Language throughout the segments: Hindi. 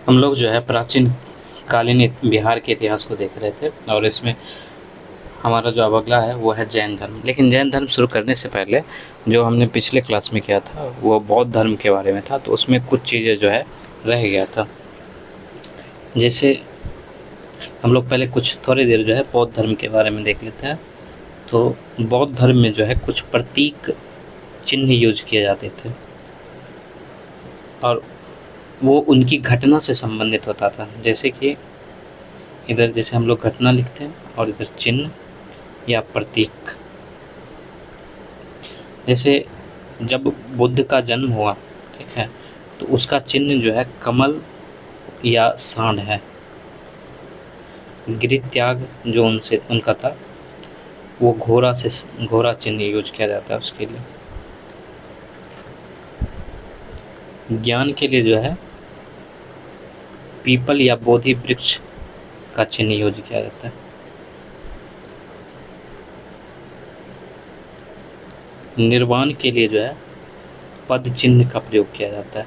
हम लोग जो है प्राचीन कालीन बिहार के इतिहास को देख रहे थे और इसमें हमारा जो अब अगला है वो है जैन धर्म। लेकिन जैन धर्म शुरू करने से पहले जो हमने पिछले क्लास में किया था वो बौद्ध धर्म के बारे में था, तो उसमें कुछ चीज़ें जो है रह गया था। जैसे हम लोग पहले कुछ थोड़ी देर जो है बौद्ध धर्म के बारे में देख लेते हैं। तो बौद्ध धर्म में जो है कुछ प्रतीक चिन्ह यूज किए जाते थे और वो उनकी घटना से संबंधित होता था। जैसे कि इधर जैसे हम लोग घटना लिखते हैं और इधर चिन्ह या प्रतीक। जैसे जब बुद्ध का जन्म हुआ, ठीक है, तो उसका चिन्ह जो है कमल या सांड है। गृह त्याग जो उनका था वो घोड़ा चिन्ह यूज किया जाता है उसके लिए। ज्ञान के लिए जो है पीपल या बोधि वृक्ष का चिन्ह यूज किया जाता है। निर्वाण के लिए जो है पद चिन्ह का प्रयोग किया जाता है।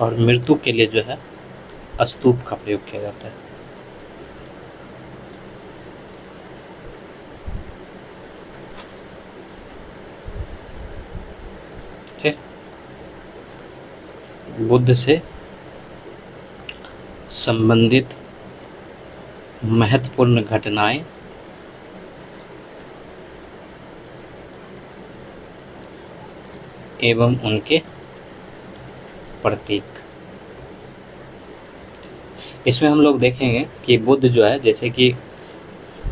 और मृत्यु के लिए जो है स्तूप का प्रयोग किया जाता है। ठीक, बुद्ध से संबंधित महत्वपूर्ण घटनाएं एवं उनके प्रतीक। इसमें हम लोग देखेंगे कि बुद्ध जो है जैसे कि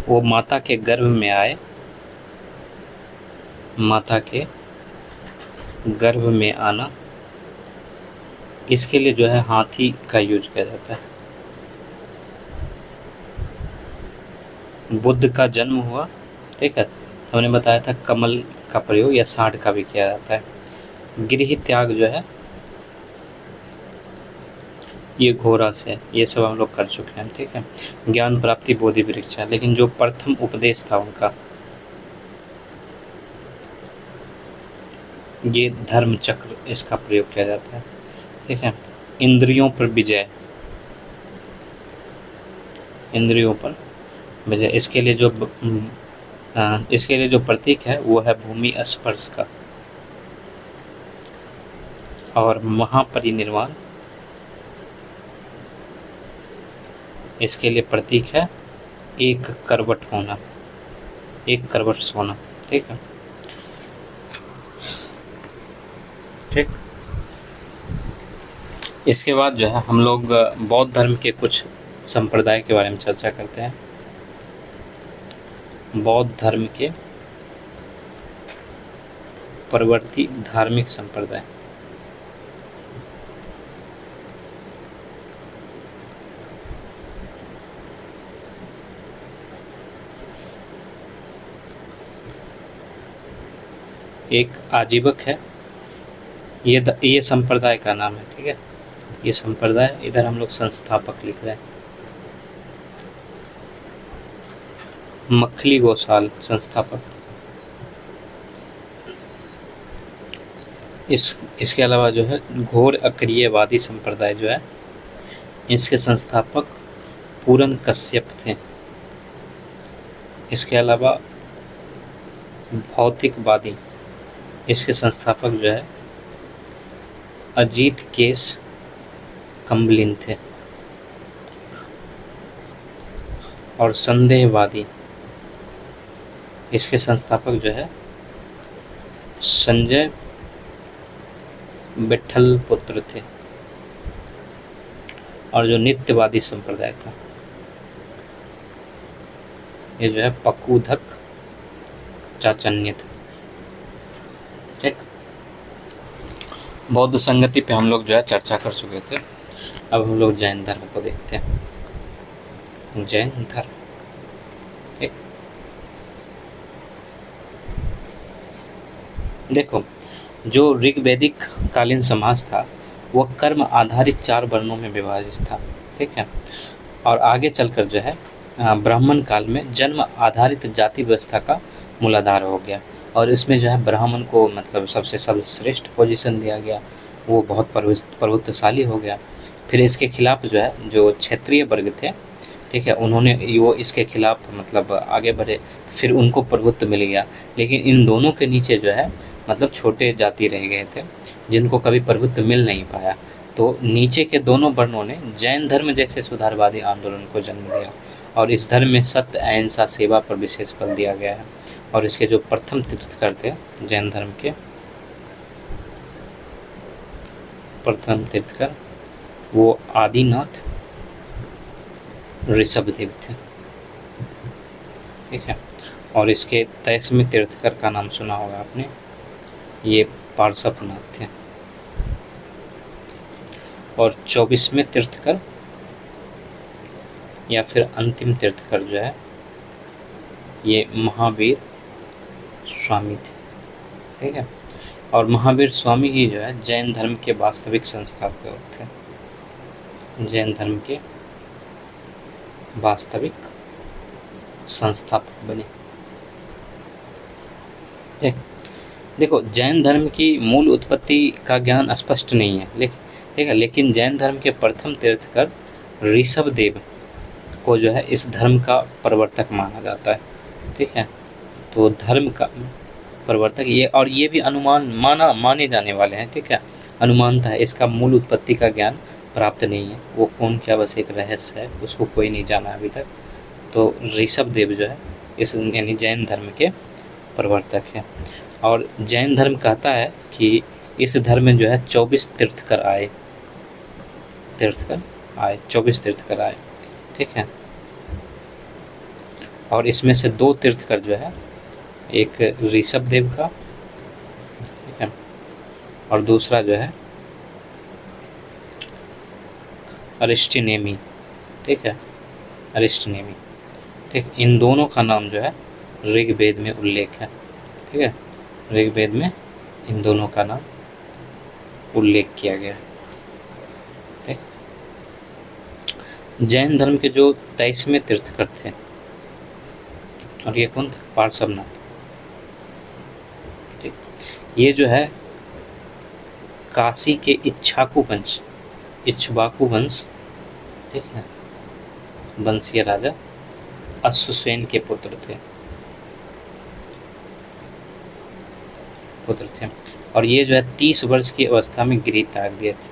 वो माता के गर्भ में आए, माता के गर्भ में आना, इसके लिए जो है हाथी का यूज किया जाता है। बुद्ध का जन्म हुआ, ठीक है, हमने बताया था कमल का प्रयोग या सांड का भी किया जाता है। गृह त्याग जो है ये घोड़ा से, ये सब हम लोग कर चुके हैं, ठीक है। ज्ञान प्राप्ति बोधि वृक्ष है, लेकिन जो प्रथम उपदेश था उनका ये धर्म चक्र, इसका प्रयोग किया जाता है, ठीक है। इंद्रियों पर विजय, इंद्रियों पर विजय, इसके लिए जो प्रतीक है वो है भूमि स्पर्श का। और महापरिनिर्वाण, इसके लिए प्रतीक है एक करवट होना, एक करवट सोना, ठीक है। ठीक, इसके बाद जो है हम लोग बौद्ध धर्म के कुछ संप्रदाय के बारे में चर्चा करते हैं। बौद्ध धर्म के परवर्ती धार्मिक संप्रदाय। एक आजीवक है, ये संप्रदाय का नाम है, ठीक है। ये संप्रदाय, इधर हम लोग संस्थापक लिख रहे हैं, मखली गोसाल संस्थापक। इसके अलावा जो है घोर अक्रियवादी संप्रदाय जो है, इसके संस्थापक पूरन कश्यप थे। इसके अलावा भौतिकवादी, इसके संस्थापक जो है अजीत केस कम्बलिन थे। और संदेहवादी, इसके संस्थापक जो है संजय विट्ठल पुत्र थे। और जो नित्यवादी संप्रदाय था ये जो है पकुधक चाचन्य था, ठीक। बौद्ध संगति पे हम लोग जो है चर्चा कर चुके थे। अब हम लोग जैन धर्म को देखते हैं। जैन धर्म, ठीक। देखो, जो ऋग्वैदिक कालीन समाज था वह कर्म आधारित 4 वर्णों में विभाजित था, ठीक है। और आगे चलकर जो है ब्राह्मण काल में जन्म आधारित जाति व्यवस्था का मूलाधार हो गया। और इसमें जो है ब्राह्मण को मतलब सबसे सर्वश्रेष्ठ पोजीशन दिया गया वो बहुत प्रभुत्वशाली हो गया। फिर इसके खिलाफ जो है जो क्षत्रिय वर्ग थे, ठीक है, उन्होंने वो इसके खिलाफ मतलब आगे बढ़े, फिर उनको प्रभुत्व मिल गया। लेकिन इन दोनों के नीचे जो है मतलब छोटे जाति रह गए थे जिनको कभी प्रभुत्व मिल नहीं पाया। तो नीचे के दोनों वर्णों ने जैन धर्म जैसे सुधारवादी आंदोलन को जन्म दिया और इस धर्म में सत्य, अहिंसा, सेवा पर विशेष बल दिया गया है। और इसके जो प्रथम तीर्थकर थे जैन धर्म के, प्रथम तीर्थकर वो आदिनाथ ऋषभदेव थे, ठीक है। और इसके 23वें तीर्थकर का नाम सुना होगा आपने, ये पार्श्वनाथ थे। और 24वें तीर्थकर या फिर अंतिम तीर्थकर जो है ये महावीर स्वामी थे, ठीक है। और महावीर स्वामी ही जो है जैन धर्म के वास्तविक संस्थापक थे, जैन धर्म के वास्तविक संस्थापक बने। देखो जैन धर्म की मूल उत्पत्ति का ज्ञान स्पष्ट नहीं है, ठीक है, लेकिन जैन धर्म के प्रथम तीर्थकर ऋषभदेव को जो है इस धर्म का प्रवर्तक माना जाता है, ठीक है। तो धर्म का प्रवर्तक ये, और ये भी अनुमान माने जाने वाले हैं, ठीक है। अनुमानता है, इसका मूल उत्पत्ति का ज्ञान प्राप्त नहीं है, वो कौन क्या बस एक रहस्य है, उसको कोई नहीं जाना अभी तक। तो ऋषभदेव जो है इस यानी जैन धर्म के प्रवर्तक हैं। और जैन धर्म कहता है कि इस धर्म में जो है 24 तीर्थकर आए, 24 तीर्थकर आए, ठीक है। और इसमें से 2 तीर्थकर जो है, एक ऋषभदेव का, ठीक है, और दूसरा जो है अरिस्टनेमी, ठीक है, अरिस्टनेमी, ठीक। इन दोनों का नाम जो है ऋग्वेद में उल्लेख है, ठीक है, ऋग्वेद में इन दोनों का नाम उल्लेख किया गया है, ठीक। जैन धर्म के जो 23वें तीर्थकर थे, और ये कौन थे? पार्श्वनाथ, ठीक। ये जो है काशी के इक्ष्वाकु वंश, ठीक है, वंशीय राजा अश्वसेन के पुत्र थे। और ये जो है 30 वर्ष की अवस्था में गृह त्याग दिए थे,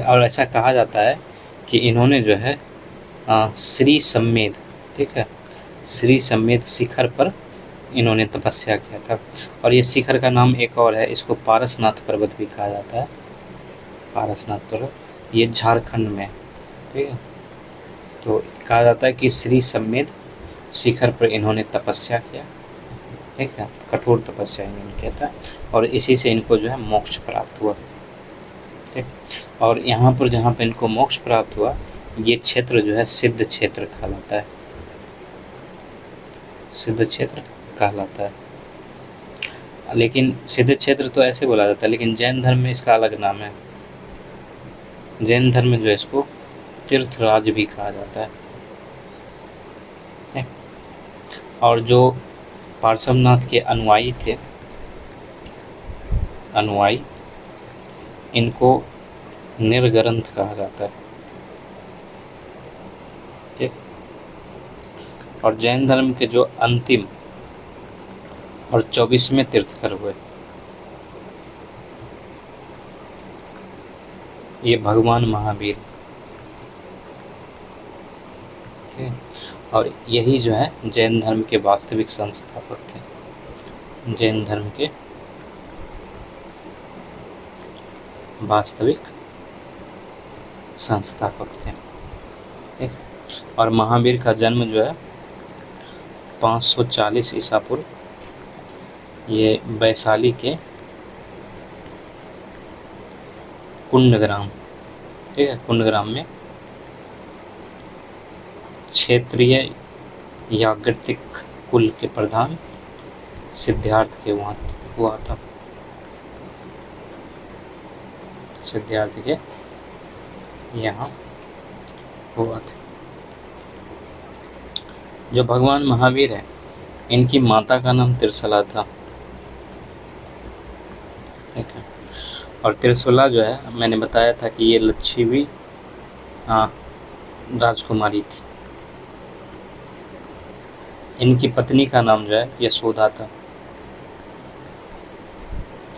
और ऐसा कहा जाता है कि इन्होंने जो है श्री सम्मेद, ठीक है, श्री सम्मेद शिखर पर इन्होंने तपस्या किया था। और ये शिखर का नाम एक और है, इसको पारसनाथ पर्वत भी कहा जाता है, पारसनाथ पर्वत, ये झारखंड में, ठीक है। तो कहा जाता है कि श्री सम्मेद शिखर पर इन्होंने तपस्या किया, ठीक है, कठोर तपस्या इन्होंने किया था, और इसी से इनको जो है मोक्ष प्राप्त हुआ, ठीक। और यहाँ पर जहाँ पर इनको मोक्ष प्राप्त हुआ, ये क्षेत्र जो है सिद्ध क्षेत्र कहलाता है, सिद्ध क्षेत्र कहलाता है। लेकिन सिद्ध क्षेत्र तो ऐसे बोला जाता है, लेकिन जैन धर्म में इसका अलग नाम है। जैन धर्म में जो है इसको तीर्थराज भी कहा जाता है। और जो पार्श्वनाथ के अनुयायी थे, इनको निर्ग्रंथ कहा जाता है, ठीक। और जैन धर्म के जो अंतिम और 24वें तीर्थकर हुए, ये भगवान महावीर, और यही जो है जैन धर्म के वास्तविक संस्थापक थे, जैन धर्म के वास्तविक संस्थापक थे, ठीक। और महावीर का जन्म जो है 540 ईसा पूर्व, ये वैशाली के कुंडग्राम, ठीक है, कुंडग्राम में क्षेत्रीय याज्ञिक कुल के प्रधान सिद्धार्थ के वहाँ हुआ था, सिद्धार्थ के यहाँ हुआ था। जो भगवान महावीर है इनकी माता का नाम त्रिशला था, ठीक है। और त्रिशला जो है मैंने बताया था कि ये लच्छवी राजकुमारी थी। इनकी पत्नी का नाम जो है यशोदा था,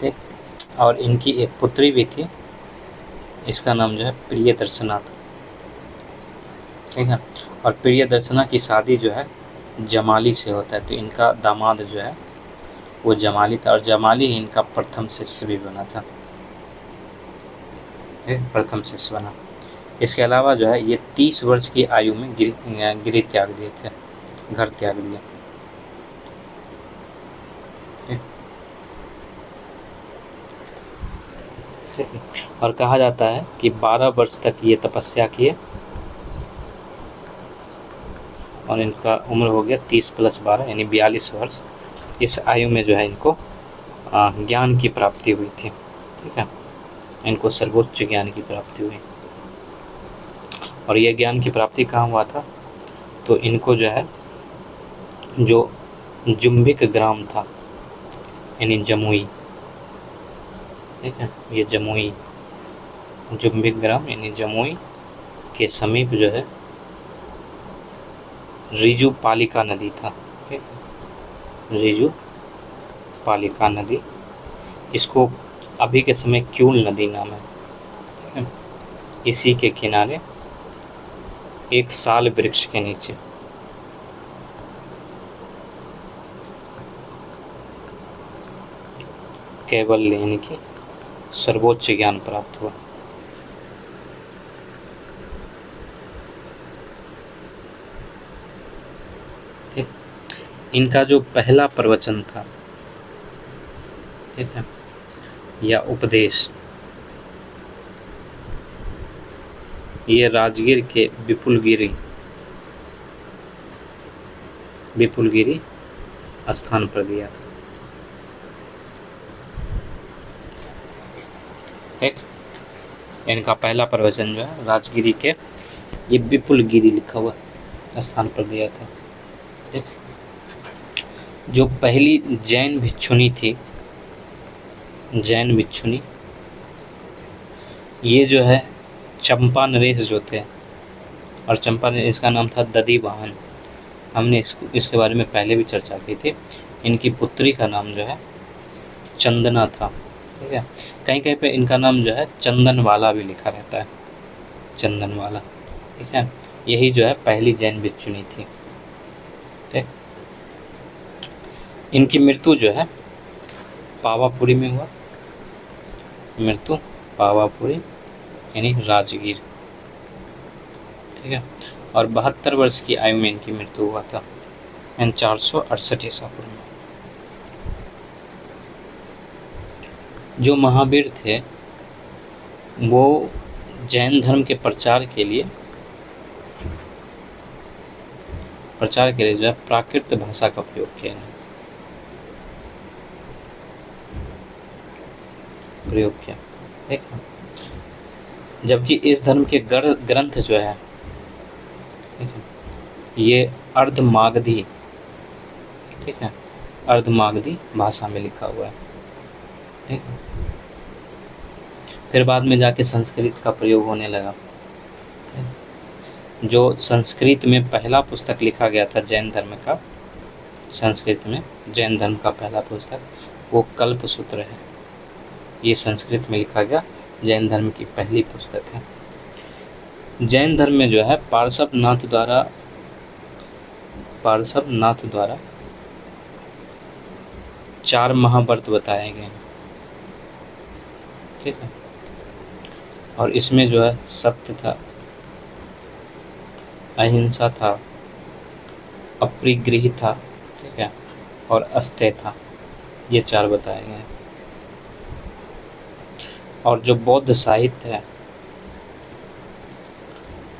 ठीक। और इनकी एक पुत्री भी थी, इसका नाम जो है प्रियदर्शना था, ठीक है। और प्रियदर्शना की शादी जो है जमाली से होता है, तो इनका दामाद जो है वो जमाली था, और जमाली ही इनका प्रथम शिष्य भी बना था, प्रथम शिष्य बना। इसके अलावा जो है ये 30 वर्ष की आयु में गिरी त्याग दिए थे, घर त्याग दिया, और कहा जाता है कि 12 वर्ष तक ये तपस्या किए, और इनका उम्र हो गया 30 + 12 यानी 42 वर्ष। इस आयु में जो है इनको ज्ञान की प्राप्ति हुई थी, ठीक है। इनको सर्वोच्च ज्ञान की प्राप्ति हुई, और यह ज्ञान की प्राप्ति कहाँ हुआ था, तो इनको जो है जो जुम्बिक ग्राम था यानी जमुई, ठीक है, ये जमुई जुम्बिक ग्राम यानी जमुई के समीप जो है रिजु पालिका नदी था, ठीक, रिजु पालिका नदी, इसको अभी के समय क्यूल नदी नाम है, ठीक है। इसी के किनारे एक साल वृक्ष के नीचे कैवल्य यानी कि सर्वोच्च ज्ञान प्राप्त हुआ। ठीक, इनका जो पहला प्रवचन था, ठीक है, या उपदेश, ये राजगीर के विपुलगिरी स्थान पर दिया था, ठीक। इनका पहला प्रवचन जो है राजगिरी के ये विपुलगिरी लिखा हुआ स्थान पर दिया था, ठीक। जो पहली जैन भिक्षुनी थी, जैन भिक्षुनी, ये जो है चंपा नरेश जो थे, और चंपा नरेश इसका नाम था दधिवाहन, हमने इसके बारे में पहले भी चर्चा की थी। इनकी पुत्री का नाम जो है चंदना था, ठीक है। कहीं कहीं पे इनका नाम जो है चंदनवाला भी लिखा रहता है, चंदनवाला, ठीक है। यही जो है पहली जैन भिक्षुनी थी, ठीक। इनकी मृत्यु जो है पावापुरी में हुआ, मृत्यु पावापुरी यानी राजगीर, ठीक है। और 72 वर्ष की आयु में इनकी मृत्यु हुआ था, 468 ईसा पूर्व में। जो महावीर थे वो जैन धर्म के प्रचार के लिए जो है प्राकृत भाषा का प्रयोग किया, ठीक है। जबकि इस धर्म के ग्रंथ जो है, ठीक है, ये अर्धमागधी, ठीक है, अर्धमागधी भाषा में लिखा हुआ है, ठीक है। फिर बाद में जाके संस्कृत का प्रयोग होने लगा। जो संस्कृत में पहला पुस्तक लिखा गया था जैन धर्म का, संस्कृत में जैन धर्म का पहला पुस्तक वो कल्पसूत्र है, ये संस्कृत में लिखा गया जैन धर्म की पहली पुस्तक है। जैन धर्म में जो है पार्श्वनाथ द्वारा 4 महाव्रत बताए गए हैं, ठीक है। और इसमें जो है सत्य था, अहिंसा था, अपरिग्रह था, ठीक है, और अस्तेय था, ये 4 बताए गए हैं। और जो बौद्ध साहित्य है,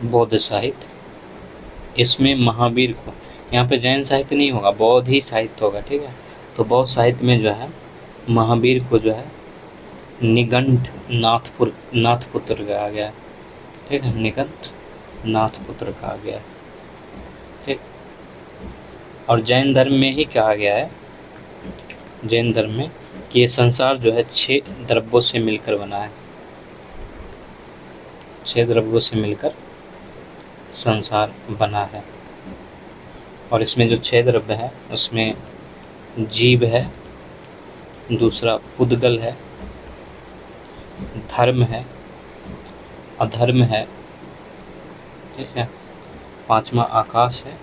बौद्ध साहित्य, इसमें महावीर को, यहाँ पे जैन साहित्य नहीं होगा, बौद्ध ही साहित्य होगा, ठीक है। तो बौद्ध साहित्य में जो है महावीर को जो है निगंठ नाथपुत्र कहा गया है, ठीक है, निगंठ नाथपुत्र कहा गया है, ठीक। और जैन धर्म में ही कहा गया है, जैन धर्म में, कि ये संसार जो है 6 द्रव्यों से मिलकर बना है। 6 द्रव्यों से मिलकर संसार बना है। और इसमें जो 6 द्रव्य है उसमें जीव है, दूसरा पुद्गल है, धर्म है, अधर्म है, ठीक है, 5वां आकाश है,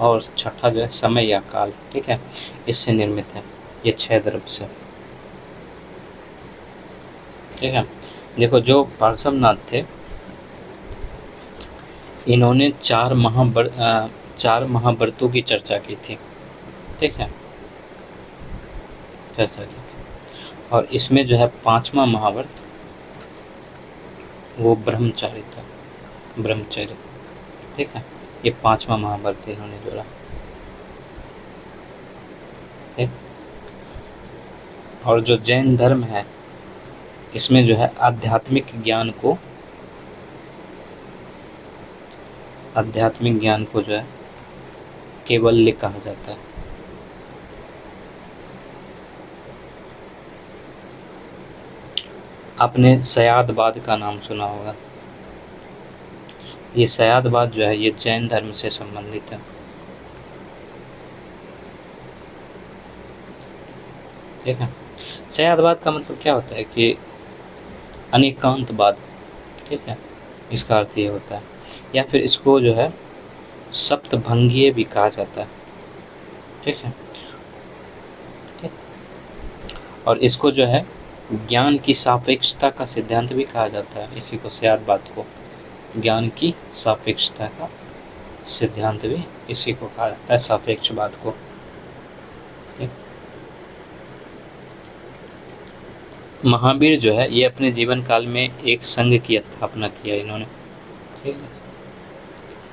और छठा जो है समय या काल, ठीक है, इससे निर्मित है ये 6 द्रव्य से, ठीक है। देखो जो पार्श्वनाथ थे, इन्होंने 4 महाव्रतों की चर्चा की थी, ठीक है, चर्चा की थी। और इसमें जो है 5वां महाव्रत वो ब्रह्मचारी था, ब्रह्मचर्य, ठीक है, ये 5वां महाव्रत इन्होंने जोड़ा, ठीक। और जो जैन धर्म है इसमें जो है आध्यात्मिक ज्ञान को जो है कैवल्य कहा जाता है। आपने सयादवाद का नाम सुना होगा। ये सयादवाद जो है ये जैन धर्म से संबंधित है, ठीक है। सयादवाद का मतलब क्या होता है कि अनेकांतवाद, ठीक है, इसका अर्थ ये होता है। या फिर इसको जो है सप्तभंगीय भी कहा जाता है, ठीक है, ठीक। और इसको जो है ज्ञान की सापेक्षता का सिद्धांत भी कहा जाता है। इसी को सयादवाद को ज्ञान की सापेक्षता का सिद्धांत भी इसी को कहा जाता है, सापेक्षवाद को, ठीक। महावीर जो है ये अपने जीवन काल में एक संघ की स्थापना किया इन्होंने, ठीक है,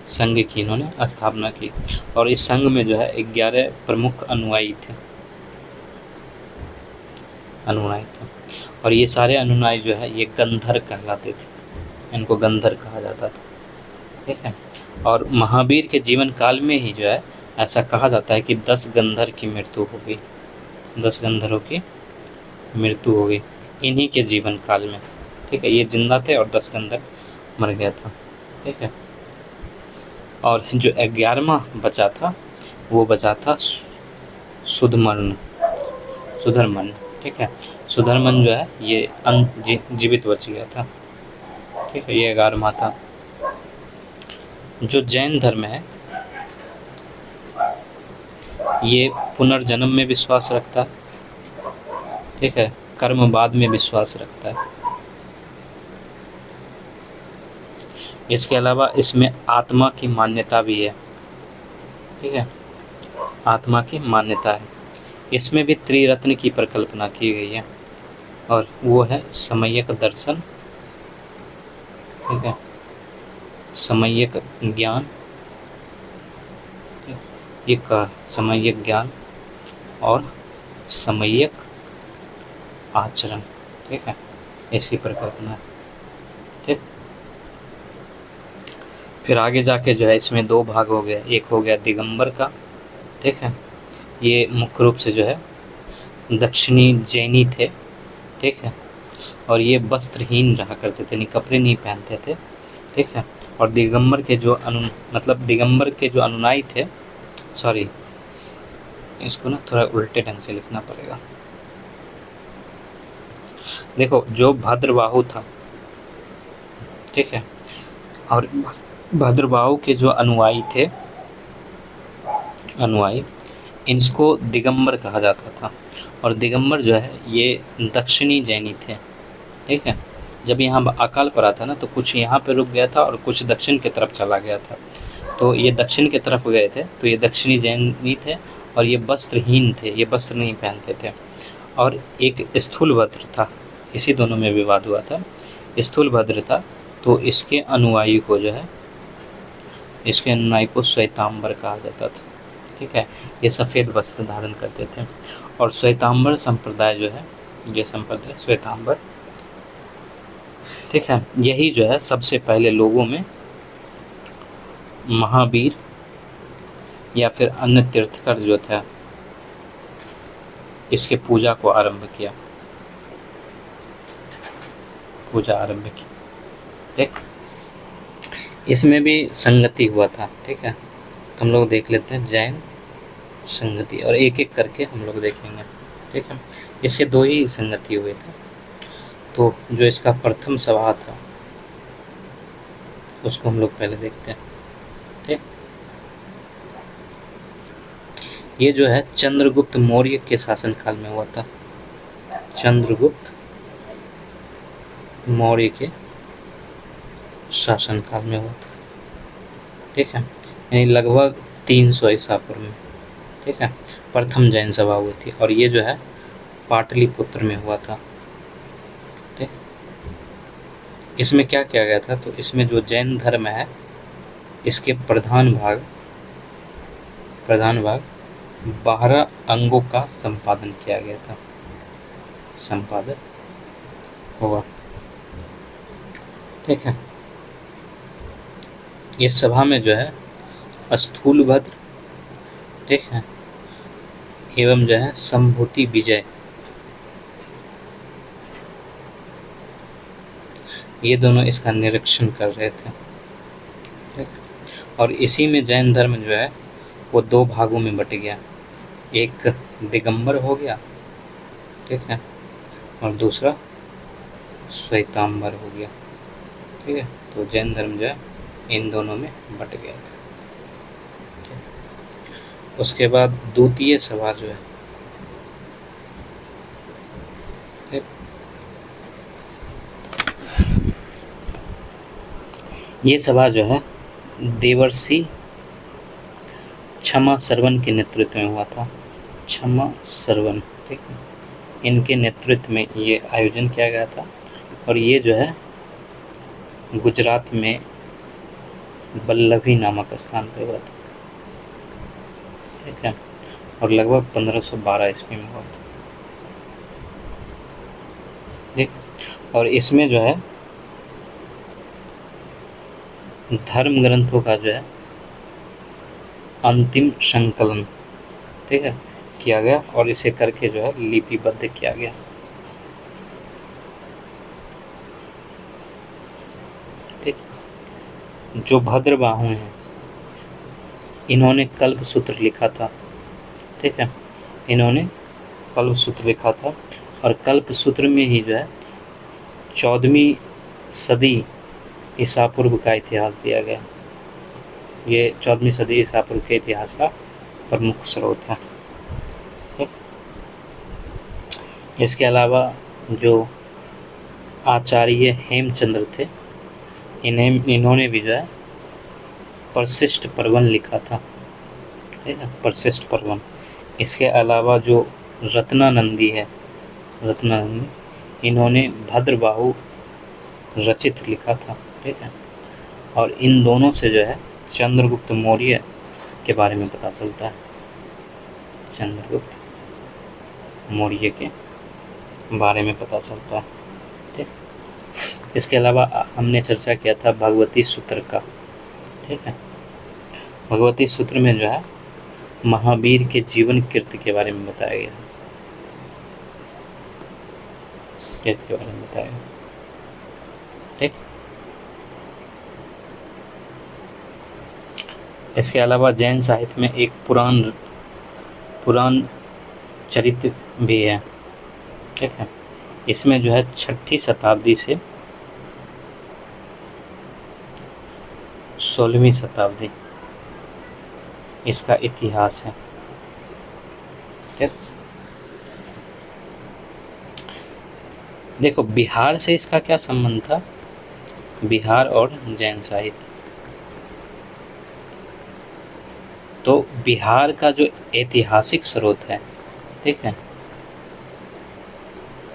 संघ की इन्होंने स्थापना की। और इस संघ में जो है 11 प्रमुख अनुयायी थे। और ये सारे अनुयायी जो है ये गंधर कहलाते थे, इनको गंधर कहा जाता था, ठीक है। और महावीर के जीवन काल में ही जो है ऐसा कहा जाता है कि 10 गंधर की मृत्यु हो गई, 10 गंधर्वों की मृत्यु हो गई इन्हीं के जीवन काल में, ठीक है। ये जिंदा थे और 10 गंधर मर गया था, ठीक है। और जो 11वां बचा था वो बचा था सुधर्मन, ठीक है। सुधर्मन जो है ये जीवित बच गया था, ठीक है, ये 11वां था। जो जैन धर्म है ये पुनर्जन्म में विश्वास रखता है, ठीक है, कर्मवाद में विश्वास रखता है। इसके अलावा इसमें आत्मा की मान्यता भी है, ठीक है, आत्मा की मान्यता है। इसमें भी त्रिरत्न की परिकल्पना की गई है, और वो है सम्यक दर्शन, ठीक है, सम्यक ज्ञान, एक सम्यक ज्ञान और सम्यक आचरण, ठीक है, इसकी परिकल्पना है, ठीक। फिर आगे जाके जो है इसमें 2 भाग हो गया, एक हो गया दिगंबर का, ठीक है, ये मुख्य रूप से जो है दक्षिणी जैनी थे, ठीक है, और ये वस्त्रहीन रहा करते थे, कपड़े नहीं पहनते थे, ठीक है। और दिगंबर के जो दिगंबर के जो अनुयायी थे, सॉरी इसको ना थोड़ा उल्टे ढंग से लिखना पड़ेगा। देखो जो भद्रबाहु था, ठीक है, और भद्रबाहु के जो अनुयायी थे, इनको दिगंबर कहा जाता था। और दिगंबर जो है ये दक्षिणी जैनी थे, ठीक है। जब यहाँ अकाल पड़ा था ना तो कुछ यहाँ पे रुक गया था और कुछ दक्षिण की तरफ चला गया था, तो ये दक्षिण की तरफ गए थे, तो ये दक्षिणी जैनी थे। और ये वस्त्रहीन थे, ये वस्त्र नहीं पहनते थे। और एक स्थूलभद्र था, इसी दोनों में विवाद हुआ था, स्थूलभद्र था, तो इसके अनुयायी को जो है श्वेतांबर कहा जाता था, ठीक है। ये सफ़ेद वस्त्र धारण करते थे। और श्वेतांबर संप्रदाय जो है, ये संप्रदाय श्वेतांबर, ठीक है, यही जो है सबसे पहले लोगों में महावीर या फिर अन्य तीर्थकर जो था इसके पूजा को आरंभ किया, पूजा आरंभ की। ठीक, इसमें भी संगति हुआ था। ठीक है, हम लोग देख लेते हैं जैन संगति, और एक एक करके हम लोग देखेंगे। ठीक है, इसके दो ही संगति हुए थे। तो जो इसका प्रथम सभा था उसको हम लोग पहले देखते हैं। ठीक, ये जो है चंद्रगुप्त मौर्य के शासनकाल में हुआ था। चंद्रगुप्त मौर्य के शासनकाल में हुआ था। ठीक है, यानी लगभग 300 ईसा पूर्व में। ठीक है, प्रथम जैन सभा हुई थी, और ये जो है पाटलिपुत्र में हुआ था। ठीक, इसमें क्या किया गया था, तो इसमें जो जैन धर्म है इसके प्रधान भाग 12 अंगों का संपादन किया गया था, संपादन हुआ। ठीक है, इस सभा में जो है स्थूलभद्र, ठीक है, एवं जो है संभूति विजय, ये दोनों इसका निरीक्षण कर रहे थे। ठीक, और इसी में जैन धर्म जो है वो 2 भागों में बट गया, एक दिगंबर हो गया, ठीक है, और दूसरा श्वेतांबर हो गया। ठीक है, तो जैन धर्म जो है इन दोनों में बट गया था। उसके बाद द्वितीय सभा जो है, ठीक, ये सभा जो है देवर्षि क्षमा सरवन के नेतृत्व में हुआ था। क्षमा सरवन, ठीक है, इनके नेतृत्व में ये आयोजन किया गया था, और ये जो है गुजरात में बल्लभी नामक स्थान पर हुआ था। ठीक है, और लगभग 1512 ईस्वी में हुआ था। ठीक, और इसमें जो है धर्म ग्रंथों का जो है अंतिम संकलन, ठीक है, किया गया, और इसे करके जो है लिपिबद्ध किया गया। ठीक, जो भद्रबाहु हैं इन्होंने कल्पसूत्र लिखा था। ठीक है, इन्होंने कल्पसूत्र लिखा था, और कल्पसूत्र में ही जो है 14वीं सदी ईसा पूर्व का इतिहास दिया गया। ये 14वीं सदी ईसा पूर्व के इतिहास का प्रमुख स्रोत है। ठीक, इसके अलावा जो आचार्य हेमचंद्र थे इन्होंने भी जो है प्रशिष्ट पर्वन लिखा था। ठीक है, प्रशिष्ट पर्वन। इसके अलावा जो रत्नानंदी है, रत्नानंदी, इन्होंने भद्रबाहु रचित लिखा था। ठीक है, और इन दोनों से जो है चंद्रगुप्त मौर्य के बारे में पता चलता है, चंद्रगुप्त मौर्य के बारे में पता चलता है। ठीक, इसके अलावा हमने चर्चा किया था भगवती सूत्र का। ठीक है, भगवती सूत्र में जो है महावीर के जीवन कृत्य के बारे में बताया गया, कृत्य के बारे में बताया गया। ठीक, इसके अलावा जैन साहित्य में एक पुराण चरित्र भी है। ठीक है, इसमें जो है 6ठी शताब्दी से 16वीं शताब्दी इसका इतिहास है। ठीक, देखो बिहार से इसका क्या संबंध था, बिहार और जैन साहित्य। तो बिहार का जो ऐतिहासिक स्रोत है, ठीक है,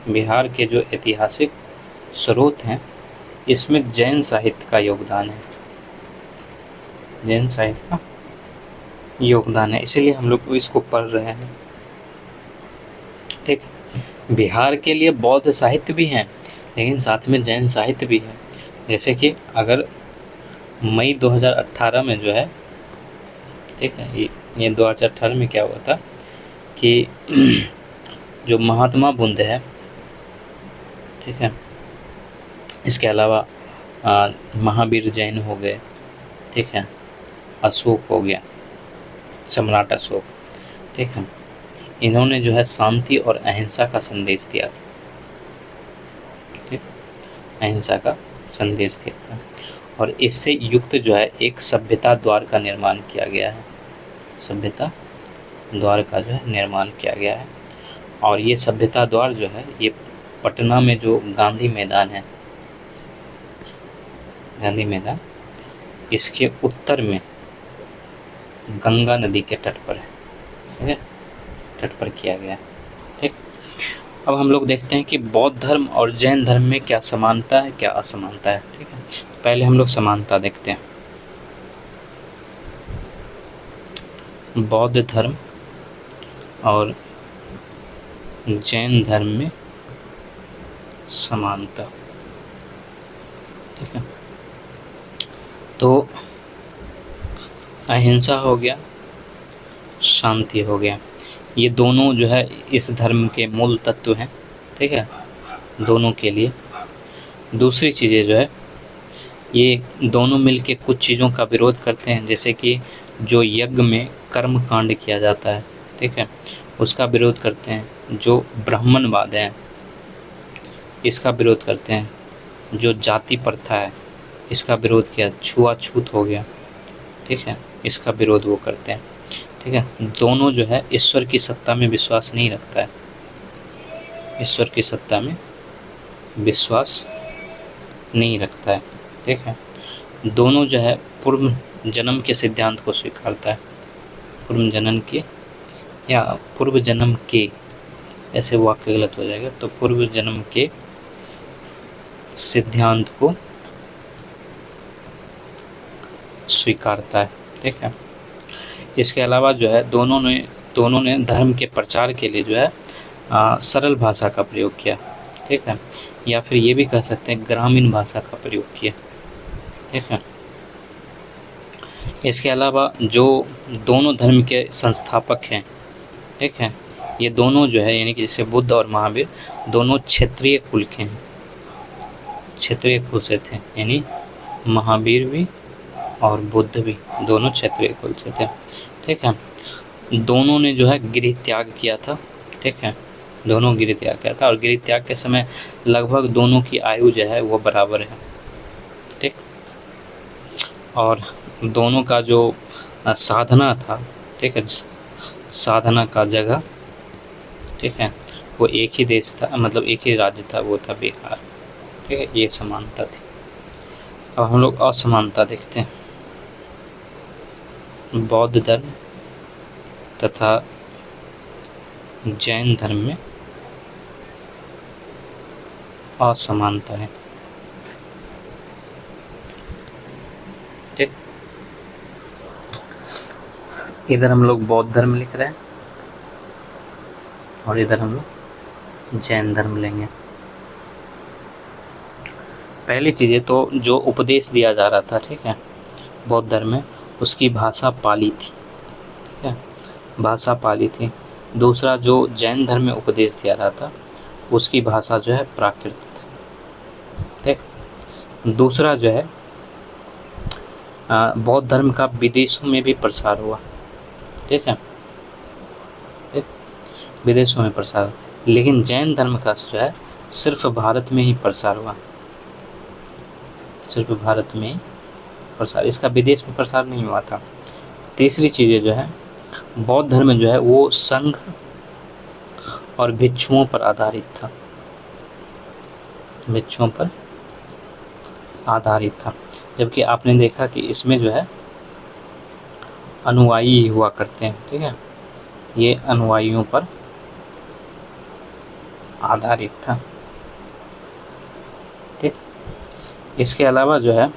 बिहार के जो ऐतिहासिक स्रोत हैं इसमें जैन साहित्य का योगदान है, जैन साहित्य का योगदान है, इसीलिए हम लोग इसको पढ़ रहे हैं। ठीक, बिहार के लिए बौद्ध साहित्य भी हैं, लेकिन साथ में जैन साहित्य भी है। जैसे कि अगर मई 2018 में जो है, ठीक है, ये ये 2018 में क्या हुआ था कि जो महात्मा बुद्ध है, ठीक है, इसके अलावा महावीर जैन हो गए, ठीक है, अशोक हो गया, सम्राट अशोक, ठीक है, इन्होंने जो है शांति और अहिंसा का संदेश दिया था, ठीक, अहिंसा का संदेश दिया था, और इससे युक्त जो है एक सभ्यता द्वार का निर्माण किया गया है, सभ्यता द्वार का जो है निर्माण किया गया है। और ये सभ्यता द्वार जो है ये पटना में जो गांधी मैदान है, गांधी मैदान, इसके उत्तर में गंगा नदी के तट पर है, ठीक है, तट पर किया गया है, ठीक। अब हम लोग देखते हैं कि बौद्ध धर्म और जैन धर्म में क्या समानता है, क्या असमानता है, ठीक है। पहले हम लोग समानता देखते हैं। बौद्ध धर्म और जैन धर्म में समानता, ठीक है। तो अहिंसा हो गया, शांति हो गया, ये दोनों जो है इस धर्म के मूल तत्व हैं, ठीक है, दोनों के लिए। दूसरी चीज़ें जो है ये दोनों मिलके कुछ चीज़ों का विरोध करते हैं, जैसे कि जो यज्ञ में कर्म कांड किया जाता है, ठीक है, उसका विरोध करते हैं। जो ब्राह्मणवाद है इसका विरोध करते हैं। जो जाति प्रथा है इसका विरोध किया, छुआछूत हो गया, ठीक है, इसका विरोध वो करते हैं, ठीक है। दोनों जो है ईश्वर की सत्ता में विश्वास नहीं रखता है, ईश्वर की सत्ता में विश्वास नहीं रखता है, ठीक है। दोनों जो है पूर्व जन्म के सिद्धांत को स्वीकारता है, पूर्व जन्म के या पूर्व जन्म के, ऐसे वाक्य गलत हो जाएगा, तो पूर्व जन्म के सिद्धांत को स्वीकारता है, ठीक है। इसके अलावा जो है दोनों ने धर्म के प्रचार के लिए जो है सरल भाषा का प्रयोग किया, ठीक है, या फिर ये भी कह सकते हैं ग्रामीण भाषा का प्रयोग किया, ठीक है। इसके अलावा जो दोनों धर्म के संस्थापक हैं, ठीक है, ये दोनों जो है यानी कि जैसे बुद्ध और महावीर दोनों क्षेत्रीय कुल के हैं, क्षेत्रीय कुल से थे, यानी महावीर भी और बुद्ध भी दोनों क्षेत्रीय कुल से थे, ठीक है। दोनों ने जो है गृह त्याग किया था, ठीक है, दोनों गृह त्याग किया था, और गृह त्याग के समय लगभग दोनों की आयु जो है वो बराबर है, ठीक। और दोनों का जो साधना था, ठीक है, साधना का जगह, ठीक है, वो एक ही देश था, मतलब एक ही राज्य था, वो था बिहार, ठीक है। ये समानता थी। अब हम लोग असमानता देखते हैं। बौद्ध धर्म तथा जैन धर्म में असमानता है, ठीक। इधर हम लोग बौद्ध धर्म लिख रहे हैं और इधर हम लोग जैन धर्म लेंगे। पहली चीज़ें तो जो उपदेश दिया जा रहा था, ठीक है, बौद्ध धर्म में, उसकी भाषा पाली थी, ठीक है, भाषा पाली थी। दूसरा जो जैन धर्म में उपदेश दिया रहा था उसकी भाषा जो है प्राकृत थी, ठीक। दूसरा जो है बौद्ध धर्म का विदेशों में भी प्रसार हुआ, ठीक है, ठीक, विदेशों में प्रसार। लेकिन जैन धर्म का जो है सिर्फ भारत में ही प्रसार हुआ, सिर्फ भारत में ही प्रसार, इसका विदेश में प्रसार नहीं हुआ था। तीसरी चीज़ें जो है बौद्ध धर्म जो है वो संघ और भिक्षुओं पर आधारित था, भिक्षुओं पर आधारित था, जबकि आपने देखा कि इसमें जो है अनुयायी हुआ करते हैं, ठीक है, ये अनुयायियों पर आधारित था, ठीक। इसके अलावा जो है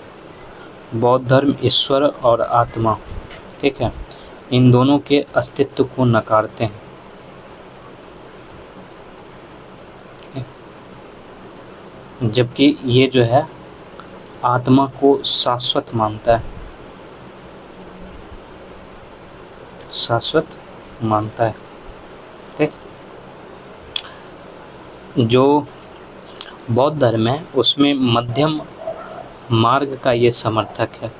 बौद्ध धर्म ईश्वर और आत्मा, ठीक है, इन दोनों के अस्तित्व को नकारते हैं, जबकि ये जो है आत्मा को शाश्वत मानता है, शाश्वत मानता है। ठीक। जो बौद्ध धर्म है उसमें मध्यम मार्ग का ये समर्थक है,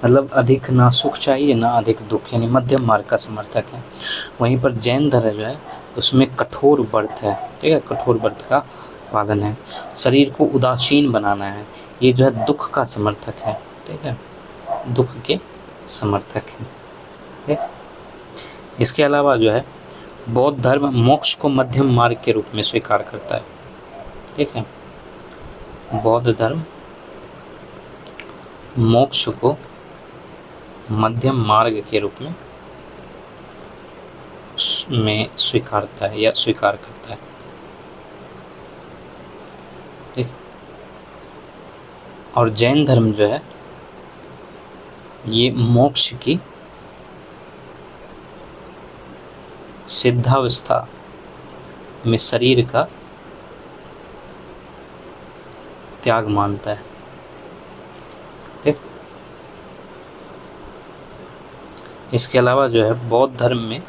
मतलब अधिक ना सुख चाहिए ना अधिक दुख, यानी मध्यम मार्ग का समर्थक है। वहीं पर जैन धर्म जो है उसमें कठोर व्रत है। ठीक है, कठोर व्रत का पालन है। शरीर को उदासीन बनाना है, ये जो है दुख का समर्थक है। ठीक है, दुख के समर्थक है। ठीक। इसके अलावा जो है बौद्ध धर्म मोक्ष को मध्यम मार्ग के रूप में स्वीकार करता है। ठीक है, बौद्ध धर्म मोक्ष को मध्यम मार्ग के रूप में स्वीकारता है या स्वीकार करता है। ठीक। और जैन धर्म जो है ये मोक्ष की सिद्धावस्था में शरीर का त्याग मानता है। ठीक। इसके अलावा जो है बौद्ध धर्म में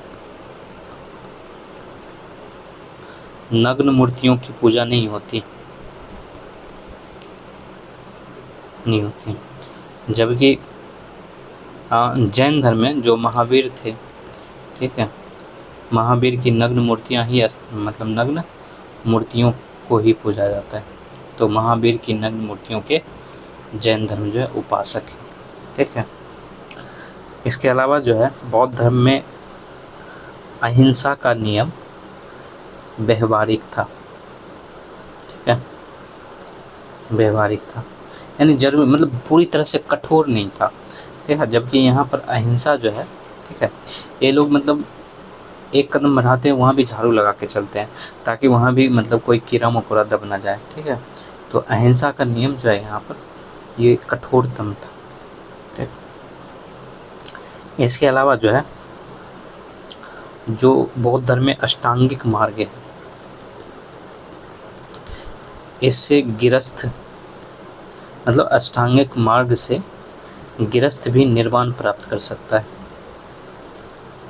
नग्न मूर्तियों की पूजा नहीं होती, जबकि जैन धर्म में जो महावीर थे, ठीक है, महावीर की नग्न मूर्तियां ही मतलब नग्न मूर्तियों को ही पूजा जाता है। तो महावीर की नग्न मूर्तियों के जैन धर्म जो है उपासक है। ठीक है। इसके अलावा जो है बौद्ध धर्म में अहिंसा का नियम व्यवहारिक था। ठीक है, व्यवहारिक था, यानी जरूर मतलब पूरी तरह से कठोर नहीं था। ठीक है, जबकि यहाँ पर अहिंसा जो है, ठीक है, ये लोग मतलब एक कदम बढ़ाते हैं वहाँ भी झाड़ू लगा के चलते हैं ताकि वहाँ भी मतलब कोई कीड़ा मकोड़ा दब ना जाए। ठीक है, तो अहिंसा का नियम जो है यहाँ पर ये कठोरतम था। ठीक। इसके अलावा जो है जो बौद्ध धर्म में अष्टांगिक मार्ग है, इससे गिरस्थ मतलब अष्टांगिक मार्ग से गिरस्थ भी निर्वाण प्राप्त कर सकता है,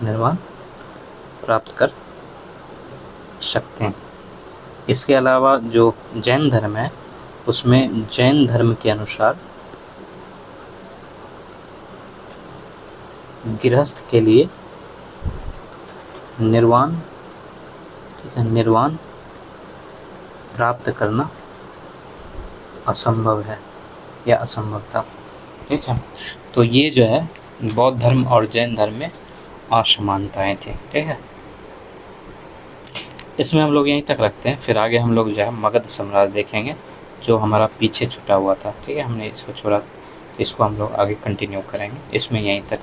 निर्वाण प्राप्त कर सकते हैं। इसके अलावा जो जैन धर्म है उसमें जैन धर्म के अनुसार गृहस्थ के लिए निर्वाण, ठीक है, निर्वाण प्राप्त करना असंभव है या असंभव था। ठीक है, तो ये जो है बौद्ध धर्म और जैन धर्म में असमानताएं थी। ठीक है, इसमें हम लोग यहीं तक रखते हैं, फिर आगे हम लोग जो है मगध साम्राज्य देखेंगे जो हमारा पीछे छूटा हुआ था। ठीक है, हमने इसको छोड़ा, इसको हम लोग आगे कंटिन्यू करेंगे। इसमें यहीं तक